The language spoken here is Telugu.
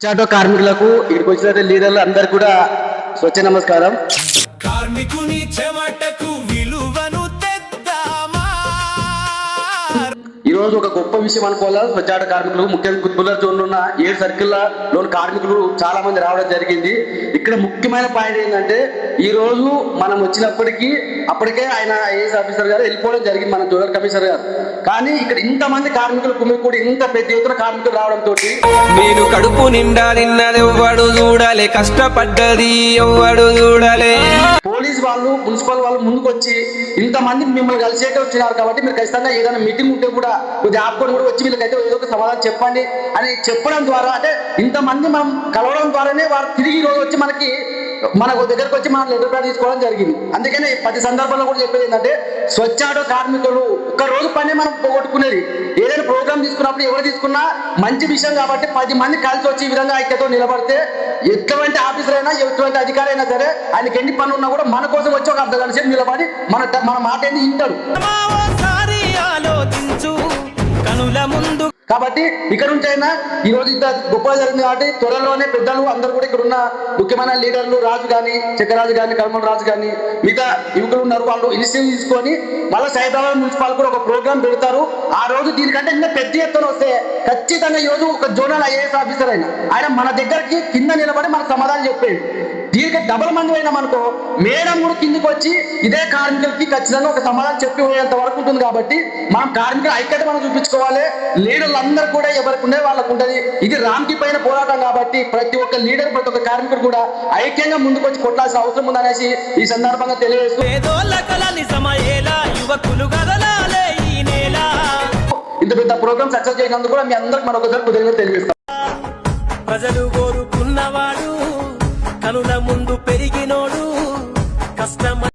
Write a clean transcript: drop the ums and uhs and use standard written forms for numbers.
స్వచ్ఛాటో కార్మికులకు ఇక్కడికి వచ్చిన లీడర్లు అందరు కూడా స్వచ్ఛ నమస్కారం. కార్మికుని చెమటకు విలువను తెద్దామా. ఈ రోజు ఒక గొప్ప విషయం అనుకోవాలి. స్వచ్ఛాటో కార్మికులు ముఖ్యంగా గుత్తుల జోన్లో ఉన్న 7 సర్కిల్లోని కార్మికులు చాలా మంది రావడం జరిగింది. ఇక్కడ ముఖ్యమైన పాయింట్ ఏంటంటే ఈ రోజు మనం వచ్చినప్పటికీ అప్పటికే ఆయన ఐఏఎస్ ఆఫీసర్ గారు వెళ్ళిపోవడం జరిగింది, మన జోనల్ కమిషనర్ గారు. కానీ ఇక్కడ ఇంతమంది కార్మికులు కుమ్మికూడి ఇంత పెద్ద ఎత్తున కార్మికులు రావడంతో నేను కడుపు నిండా నిన్నదెవ్వడు చూడాలి, కష్టపడ్డది ఎవ్వడు చూడాలి. పోలీస్ వాళ్ళు మున్సిపల్ వాళ్ళు ముందుకు వచ్చి ఇంతమంది మిమ్మల్ని కలిసేకే వచ్చినారు కాబట్టి మీరు ఖచ్చితంగా ఏదైనా మీటింగ్ ఉంటే కూడా కొద్దిగా ఆపుకొని కూడా వచ్చి వీళ్ళకైతే ఏదో ఒక సమాధానం చెప్పండి అని చెప్పడం ద్వారా, అంటే ఇంతమంది మనం కలవడం ద్వారానే వారు తిరిగి ఈ రోజు వచ్చి మన దగ్గరకు వచ్చి మనం లెటర్ ప్యాడ్ తీసుకోవడం జరిగింది. అందుకనే 10 సందర్భాల్లో కూడా చెప్పేది ఏంటంటే స్వచ్ఛాటో కార్మికులు ఒక్క రోజు పని మనం పోగొట్టుకునేది. ఏదైనా ప్రోగ్రామ్ తీసుకున్నప్పుడు ఎవరు తీసుకున్నా మంచి విషయం కాబట్టి 10 మంది కలిసి వచ్చి ఈ విధంగా ఐక్యతో నిలబడితే ఎటువంటి ఆఫీసర్ అయినా ఎటువంటి అధికారి అయినా సరే ఆయనకి ఎన్ని పనులు ఉన్నా కూడా మన కోసం వచ్చి ఒక అర్ధగంట సేపు నిలబడి మన మాట ఏంది వింటాడు. కాబట్టి ఇక్కడ నుంచి అయినా ఈ రోజు ఇంత గొప్పగా జరిగింది కాబట్టి త్వరలోనే పెద్దలు అందరూ కూడా ఇక్కడ ఉన్న ముఖ్యమైన లీడర్లు రాజు కానీ చక్రరాజు కానీ కల్మల్ రాజు కానీ మిగతా యువకులు ఉన్నారు, వాళ్ళు ఇనిషియేటివ్ తీసుకొని మళ్ళీ సైదాబాద్ మున్సిపల్ కూడా ఒక ప్రోగ్రామ్ పెడతారు. ఆ రోజు దీనికంటే ఇంకా పెద్ద ఎత్తున వస్తే ఖచ్చితంగా ఈ రోజు ఒక జోనల్ ఐఏఎస్ ఆఫీసర్ ఆయన మన దగ్గరికి కింద నిలబడి మనకు సమాధానం చెప్పేది. దీనికి డబల్ మంది అయినా మనకో మేడం కూడా కిందికి వచ్చి ఇదే కార్మికులకి ఖచ్చితంగా ఒక సమాధానం చెప్పి పోయేంత వరకు ఉంటుంది. కాబట్టి మనం కార్మికుల ఐక్యత మనం చూపించుకోవాలి. లీడర్లు అందరూ కూడా ఎవరికి ఉండే వాళ్ళకు ఉంటుంది. ఇది రామ్కి పైన పోరాటం కాబట్టి ప్రతి ఒక్క లీడర్ ప్రతి ఒక్క కార్మికుడు కూడా ఐక్యంగా ముందుకు వచ్చి కొట్టాల్సిన అవసరం ఉందనేసి ఈ సందర్భంగా తెలియజేస్తూ ఇంత పెద్ద ప్రోగ్రామ్ సక్సెస్ చేసినందుకు కూడా మీ అందరికి మరొకసారి కృతజ్ఞతలు తెలియజేస్తాం. ప్రజలు కోరుకున్నవాడు కనుల ముందు పెరిగినోడు కష్టం